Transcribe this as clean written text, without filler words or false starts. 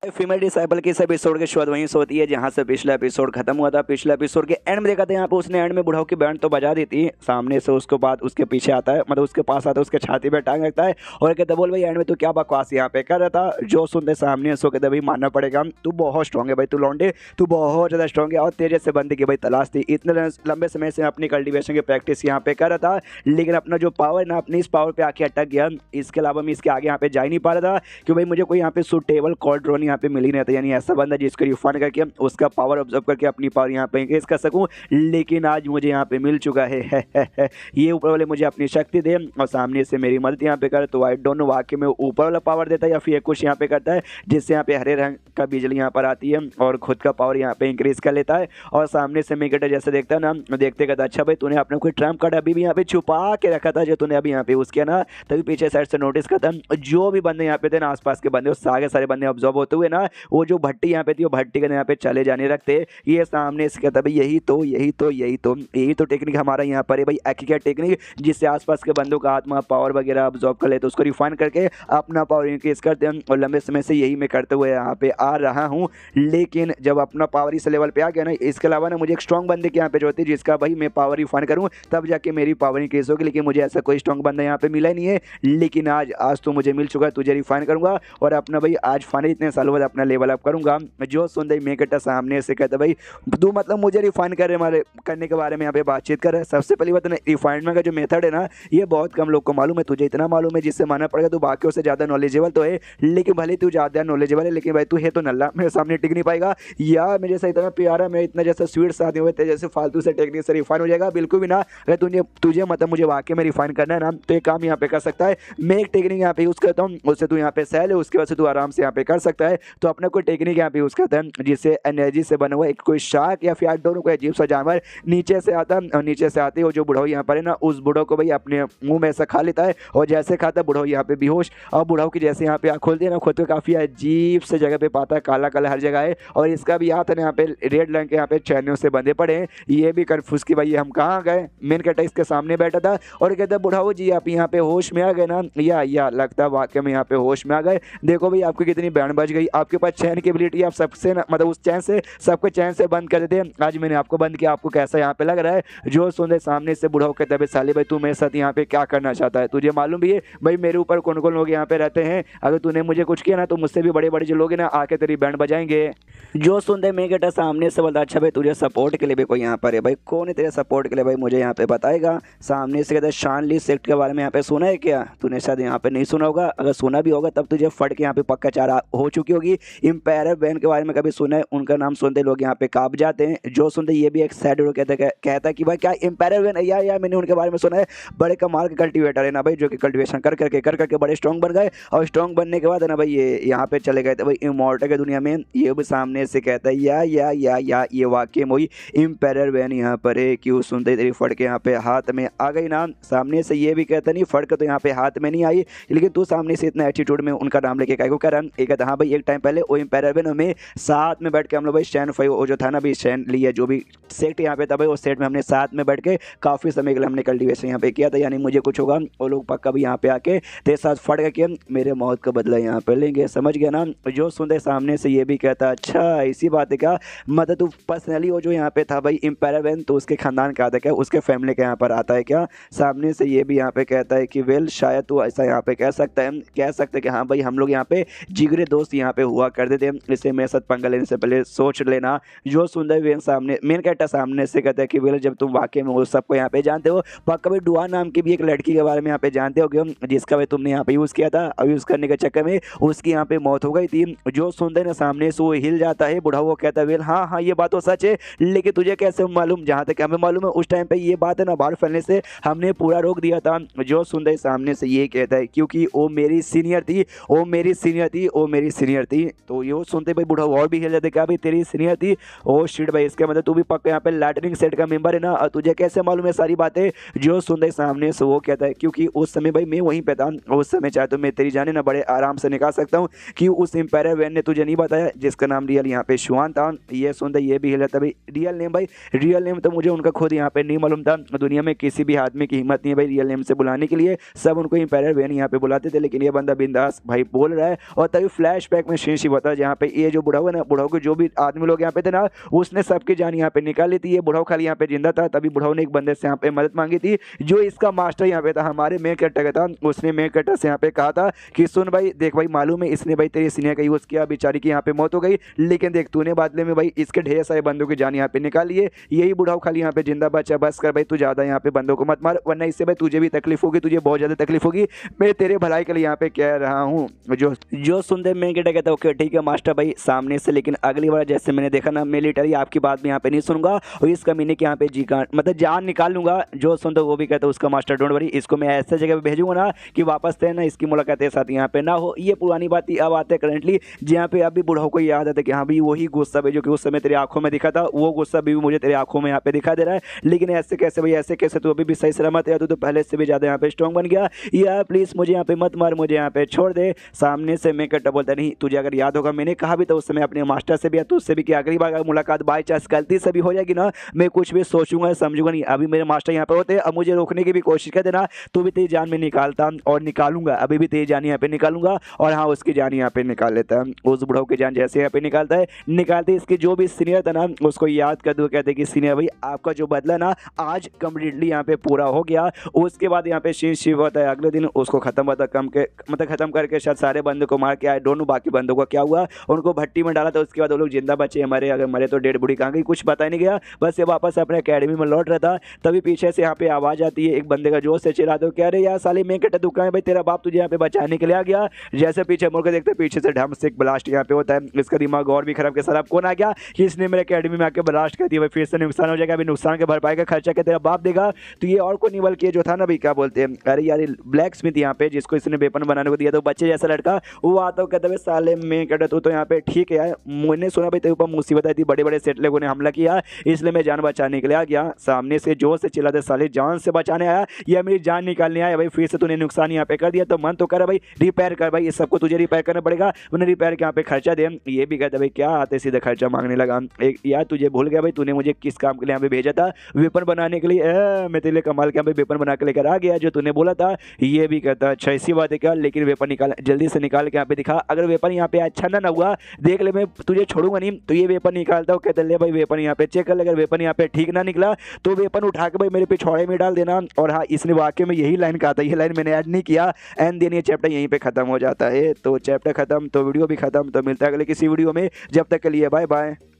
Female disciple की इस episode की शुरुआत वहीं से होती है जहां से पिछला एपिसोड खत्म हुआ था। पिछले एपिसोड के एंड में देखा था यहाँ पे उसने एंड में बुढ़ाऊ की बैंड तो बजा दी थी सामने से। उसके बाद उसके पीछे आता है, मतलब उसके पास आता है, उसके छाती पे टांग रखता है और कहता है बोल भाई एंड में तू क्या बकवास यहाँ पे कर रहा था। जो सुनते सामने से कहते भाई मानना पड़ेगा, तू बहुत स्ट्रॉन्ग है भाई, तू लौंडे तू बहुत ज़्यादा स्ट्रॉन्ग है और तेजे से बंदे की भाई तलाश थी। इतने लंबे समय से अपनी कल्टिवेशन की प्रैक्टिस यहाँ पे कर रहा था, लेकिन अपना जो पावर ना अपनी इस पावर पे आके अटक गया। इसके अलावा मैं इसके आगे यहाँ पे जा ही नहीं पा रहा था क्योंकि भाई मुझे कोई यहाँ पे सुटेबल कॉल ड्रोन यहाँ पे मिल ही नहीं था, यानी ऐसा बंदा जिसको रिफाइन करके उसका पावर ऑब्जर्व करके अपनी पावर यहाँ पे इंक्रीज कर सकूं। लेकिन आज मुझे यहाँ पे मिल चुका है। ये ऊपर वाले मुझे अपनी शक्ति दे और सामने से मेरी मदद यहाँ पे करे, तो आई डोंट नो वाकई में ऊपर वाला पावर देता है या फिर कुछ यहाँ पे करता है जिससे यहाँ पे हरे रंग का बिजली यहाँ पर आती है और खुद का पावर यहाँ पे इंक्रीज कर लेता है। और सामने से मेकेटर जैसे देखता है ना, देखते कहता अच्छा भाई तूने अपने कोई ट्रम्प कार्ड अभी भी यहाँ पे छुपा के रखा था जो तूने अभी यहाँ पे यूज किया ना। तभी पीछे साइड से नोटिस करता जो भी बंदे यहाँ पे थे ना, आसपास के बंदे, सारे बंदे ऑब्जर्व होते हुए ना, वो जो भट्टी यहाँ पे थी वो भट्टी के यहाँ पे चले जाने रखते। ये सामने से कहता भाई यही तो टेक्निक हमारा यहाँ पर है भाई, एक्किया टेक्निक, जिससे आसपास के बंदों का आत्मा पावर वगैरह ऑब्जॉर्व कर लेते, उसको रिफाइन करके अपना पावर इंक्रीज करते हैं। और लंबे समय से यही मैं करते हुए यहाँ पे आ रहा हूँ, लेकिन जब अपना पावर इस लेवल पे आ गया ना, इसके अलावा ना मुझे एक स्ट्रॉन्ग बंदे की यहाँ पे जरूरत है जिसका भाई मैं पावर रिफाइन करूँ तब जाके मेरी पावर इंक्रीज होगी। लेकिन मुझे ऐसा कोई स्ट्रॉन्ग बंदा यहाँ पे मिला ही नहीं है, लेकिन आज तो मुझे मिल चुका है। तुझे रिफाइन करूँगा और अपना भाई आज फाइनली इतने सालों बाद अपना लेवल अप करूँगा। जो सुंदर मेकेटर सामने से कहता भाई तू मतलब मुझे रिफाइन करने के बारे में यहाँ पे बातचीत कर रहा है। सबसे पहली बात रिफाइनमेंट का जो मेथड है ना, ये बहुत कम लोग को मालूम है, तुझे इतना मालूम है जिससे मानना पड़ेगा तू बाकियों से ज़्यादा नॉलेजेबल तो है। लेकिन भले तू ज़्यादा नॉलेजेबल है, लेकिन भाई तू है तो नल्ला, मेरे सामने टिक नहीं पाएगा। या मेरे जैसा इतना प्यारा, मैं इतना जैसा स्वीट आदमी हुए तेरे जैसे फालतू से टेक्निक से रिफाइन हो जाएगा बिल्कुल भी ना। अगर तुझे मतलब मुझे वाकई में रिफाइन करना है ना, तो एक काम यहाँ पे कर सकता है, मैं एक टेक्निक यहाँ पे यूज़ करता हूँ, उससे तू यहाँ पे सहल है, उसके बाद से तू आराम से यहाँ पे कर सकता है। तो अपना कोई टेक्निक यहाँ पे यूज़ करता है जिससे एनर्जी से बना हुआ एक कोई शार्क या फिर दोनों कोई अजीब सा जानवर नीचे से आता है, और नीचे से आते ही वो जो बुढ़ाऊ यहाँ पर है ना, उस बुढ़ाऊ को भाई अपने मुंह में ऐसा खा लेता है और जैसे खाता है बुढ़ाऊ यहाँ पे बेहोश। और बुढ़ाऊ की जैसे यहाँ पे आँख खोलती है ना, खुद को काफ़ी अजीब से जगह पे पाता है, काला काला हर जगह है और इसका भी हाथ है ना यहाँ पे रेड रंग के यहाँ पे चैनों से बंधे पड़े हैं। ये भी कन्फ्यूज कि भाई हम कहाँ गए। मेन कैरेक्टर इसके सामने बैठा था और कहता है बुढ़ाऊ जी आप यहाँ पे होश में आ गए ना, या लगता है वाकई में यहाँ पे होश में आ गए। देखो भाई आपकी कितनी बैंड बज गई, आपके पास चैन की एबिलिटी, आप सबसे मतलब उस चैन से सबको चैन से बंद कर देते हैं। आज मैंने आपको बंद किया, आपको कैसा यहाँ पे लग रहा है। जो सुने सामने से बुढ़ाऊ कहता है साले भाई तू मेरे साथ यहाँ पे क्या करना चाहता है, तुझे मालूम भी है भाई मेरे ऊपर कौन कौन लोग यहाँ पे रहते हैं। अगर तूने मुझे कुछ किया ना तो मुझसे भी बड़े बड़े जो लोग हैं ना आके तेरी बैंड बजाएंगे। जो सुनते मैं कहता सामने से बोलता अच्छा भाई तुझे सपोर्ट के लिए भी कोई यहाँ पर है, भाई कौन है तेरे सपोर्ट के लिए भाई मुझे यहाँ पे बताएगा। सामने से कहता है शानली सेक्ट के बारे में यहाँ पे सुना है क्या, तूने शायद यहाँ पे नहीं सुना होगा, अगर सुना भी होगा तब तुझे फट के यहाँ पे पक्का चारा हो चुकी होगी। इम्पायर बैन के बारे में कभी सुना है, उनका नाम सुनते लोग यहाँ पे काँप जाते हैं। जो सुनते ये भी एक सैड कहता है कि भाई क्या इम्पायर बैन, या मैंने उनके बारे में सुना है, बड़े कमाल के कल्टिवेटर है ना भाई, जो कि कल्टिवेशन कर करके बड़े स्ट्रॉन्ग बन गए और स्ट्रॉन्ग बनने के बाद है ना भाई ये यहाँ पे चले गए थे भाई इमॉर्टल के दुनिया में। ये भी सामने से कहता है या ये वाकई में इम्पायर बैन यहाँ पर है, क्यों सुनते तेरी फट के यहाँ पे हाथ में आ गई ना। सामने से ये भी कहता नहीं फट के तो यहाँ पे हाथ में नहीं आई, लेकिन तू सामने से इतना एटीट्यूड में उनका नाम लेके काय को कर रहा है। कहता हाँ भाई एक टाइम पहले वो इम्पायर बैन हमें साथ में बैठ के हम लोग भाई स्टैंड फाइव वो जो था ना भाई स्टैंड लिया जो भी सेट यहाँ पे था भाई, उस सेट में हमने साथ में बैठ के काफ़ी समय के लिए हमने कल्टिवेशन यहाँ पे किया था, यानी मुझे कुछ होगा वो लोग पक्का भी यहाँ पे आके तेरे साथ फट करके मेरे मौत का बदला यहाँ पे लेंगे, समझ गया ना। जो सुनते सामने से ये भी कहता अच्छा ऐसी बात है क्या, मतलब तू पर्सनली वो जो यहाँ पे था भाई इम्पायर बैन तो उसके खानदान का आता है क्या, उसके फैमिली के यहाँ पर आता है क्या। सामने से ये भी यहाँ पे कहता है कि वेल शायद तू ऐसा यहाँ पे कह सकते हैं कि हाँ भाई हम लोग यहाँ पे जिगरे दोस्त यहाँ पे हुआ करते थे, इससे मेरे साथ पंगा लेने से पहले सोच लेना। जो सुंदर वेन सामने मेन कैरेक्टर सामने से कहता है कि वेल जब तुम वाकई में वो सबको यहाँ पे जानते हो, पक्का भाई डुआ नाम की भी एक लड़की के बारे में यहाँ पे जानते हो जिसका भाई तुमने यहाँ पे यूज़ किया था और यूज़ करने के चक्कर में उसकी यहाँ पे मौत हो गई थी। जो सुंदर ना सामने से वो हिल जाता है, बुढ़ा वो कहता है वेल हाँ ये बात तो सच है, लेकिन तुझे कैसे मालूम, जहाँ तक हमें मालूम है उस टाइम पे ये बात है ना बाहर फैलने से हमने पूरा रोक दिया था। जो सुंदर सामने से ये कहता है क्योंकि वो मेरी सीनियर थी, तो ये सुनते भाई बूढ़ा और भी हिल जाते क्या भाई तेरी सीनियर थी, ओ शिट भाई इसके मतलब तू भी पक्का यहाँ पे लाइटनिंग सेट का मेंबर है ना, और तुझे कैसे मालूम है सारी बातें। जो सुनते सामने से वो कहता है क्योंकि उस समय भाई मैं वहीं पे था, उस समय चाहे तो मैं तेरी जाने ना बड़े आराम से निकाल सकता हूँ कि उस इम्पायर बैन ने तुझे नहीं बताया जिसका नाम रियल यहाँ पे शुआन था। ये सुनते ये भी हिल जाता भाई रियल नेम तो मुझे उनका खुद यहाँ पे नहीं मालूम था, दुनिया में किसी भी आदमी की हिम्मत नहीं है भाई रियल नेम से बुलाने के लिए, सब उनको इम्पायर बैन यहाँ पे बुलाते थे, लेकिन ये बंदा बिंदास भाई बोल रहा है। और तभी फ्लैशबैक में सीन शिव होता है जहाँ पे ये जो बुढ़ाऊ है ना, बुढ़ाऊ के जो भी आदमी लोग यहाँ पे थे ना, उसने सबकी जान यहाँ पे निकाल ली थी। ये बुढ़ाऊ खाली यहाँ पे जिंदा था, तभी बुढ़ाऊ ने एक बंदे से यहाँ पे मदद मांगी थी, जो इसका मास्टर यहाँ पे था, हमारे मेन कैरेक्टर का था। उसने मेन कैरेक्टर से यहाँ पे कहा था कि सुन भाई, देख भाई, मालूम है इसने भाई तेरी सीनियर का यूज किया, बेचारी की यहाँ पे मौत हो गई, लेकिन देख तूने बदले में भाई इसके ढेर सारे बंदों की जान यहाँ पे निकाली है। यही बुढ़ाऊ खाली यहाँ पे जिंदा बचा, बस कर भाई, तू ज्यादा यहाँ पे बंदों को मत मार, वरना इससे भाई तुझे भी तकलीफ होगी, तुझे बहुत ज्यादा तकलीफ होगी। मैं तेरे भलाई के लिए यहाँ पे कह रहा हूँ। जो सुनते मेन कैरेक्टर कहता है ओके ठीक है मास्टर भाई सामने से, लेकिन अगली बार जैसे मैंने देखा ना, मिलिटरी आपकी बात भी यहाँ पे नहीं सुनूंगा और इस कमीने के यहाँ पे जी का मतलब जान निकाल लूंगा। जो सुनते वो भी कहता है उसका मास्टर डोंट वरी, इसको मैं ऐसे जगह पे भेजूंगा ना कि वापस थे ना इसकी मुलाकात के साथ यहाँ पे ना हो। ये पुरानी बात ही अब आते करेंटली, जहाँ पे अभी बुढ़ाऊ को याद आता है कि हाँ भाई वही गुस्सा भाई जो कि उस समय तेरी आंखों में दिखा था, वो गुस्सा भी मुझे तेरी आंखों में यहाँ पे दिखा दे रहा है। लेकिन ऐसे कैसे भाई, ऐसे कैसे, तू अभी भी सही सलामत है, तू तो पहले से भी ज्यादा यहाँ पे स्ट्रॉन्ग बन गया, यार प्लीज मुझे यहाँ पे मत मार, मुझे यहाँ पे छोड़ दे। सामने से मैं कट्टा बोलता नहीं, तुझे अगर याद होगा मैंने कहा भी था उस समय अपने मास्टर से भी या तुझसे भी कि अगली बार अगर मुलाकात बाई चांस गलती से भी हो जाएगी ना, मैं कुछ भी सोचूंगा समझूंगा नहीं। अभी मेरे मास्टर यहाँ पे होते अब मुझे रोकने की भी कोशिश कर देना, तो भी तेरी जान में निकालता और निकालूंगा, अभी भी तेरी जान यहाँ पे निकालूंगा। और हाँ, उसकी जान यहाँ पे निकाल लेता है, उस बुढ़ाऊ की जान जैसे यहाँ पे निकालता है, निकालते इसके जो भी सीनियर था ना उसको याद कर दो, कहते कि सीनियर भाई आपका जो बदला ना आज कम्प्लीटली यहाँ पे पूरा हो गया। उसके बाद यहाँ पे शीन शिव होता है, अगले दिन उसको खत्म होता कम के मतलब खत्म करके शायद सारे बंदों को मार के आए, दोनों बाकी बंदों को क्या हुआ उनको भट्टी में डाला था। उसके बाद वो लोग जिंदा बचे, मरे अगर मरे तो डेड बॉडी कहाँ गई कुछ पता ही नहीं गया। बस ये वापस अपने अकेडमी में लौट रहा था, तभी पीछे से यहाँ पे आवाज आती है, एक बंदे का जोश से चिल्ला दो, कह रहे यार साले मैं कटा दुकान है भाई, तेरा बाप तुझे यहाँ पे बचाने के लिए आ गया। जैसे पीछे मुड़ के देखते पीछे से ढम से एक ब्लास्ट यहाँ पे होता है, इसका दिमाग और भी खराब के सर अब कौन आ गया कि इसने मेरे अकेडमी में आके ब्लास्ट कर दिया भाई, फिर से नुकसान हो जाएगा, अभी नुकसान के भरपाई का खर्चा क्या तेरा बाप देगा। तो ये और को नहीं बल्कि जो था ना भाई क्या बोलते हैं, अरे यार ब्लैक स्मिथ यहाँ पे जिसको इसने वेपन बनाने को दिया था, बच्चे जैसा लड़का, वो आता कहता है साले मैं कहता तू तो यहाँ पे ठीक है यार, मैंने सुना भाई तेरे ऊपर मुसीबत आई थी, बड़े बड़े सेट लोगों ने हमला किया, इसलिए मैं जान बचाने के लिए आ गया। सामने से जोर से चिल्लाते साले जान से बचाने आया या मेरी जान निकालने आया भाई, फिर से तूने नुकसान यहाँ पे कर दिया, तो मन तो कर भाई रिपेयर कर भाई, इस सबको तुझे रिपेयर करना पड़ेगा, उन्हें रिपेयर के यहाँ पे खर्चा दे। ये भी कहता भाई क्या आते सीधे खर्चा मांगने लगा, एक यार तुझे भूल गया भाई तूने मुझे किस काम के लिए यहाँ पे भेजा था, वेपन बनाने के लिए, मैं तेरे लिए कमाल के यहाँ पे वेपन बना के लेकर आ गया जो तूने बोला था। ये भी कहता अच्छा ऐसी बात है क्या, लेकिन वेपन निकाल जल्दी से निकाल के यहाँ पे दिखा, अगर वेपन यहाँ पे अच्छा ना हुआ देख ले मैं तुझे छोड़ूंगा नहीं। तो ये वेपन निकालता हूँ, कहते ले भाई वेपन यहाँ पे चेक कर ले, अगर वेपन यहाँ पे ठीक ना निकला तो वेपन उठा के भाई मेरे पिछवाड़े में डाल देना। और हाँ, इसने वाकई में यही लाइन कहा था, ये लाइन मैंने ऐड नहीं किया, एंड देन ये चैप्टर यहीं पे खत्म हो जाता है। तो चैप्टर खत्म तो वीडियो भी खत्म, तो मिलता है अगले किसी वीडियो में, जब तक के लिए बाय बाय।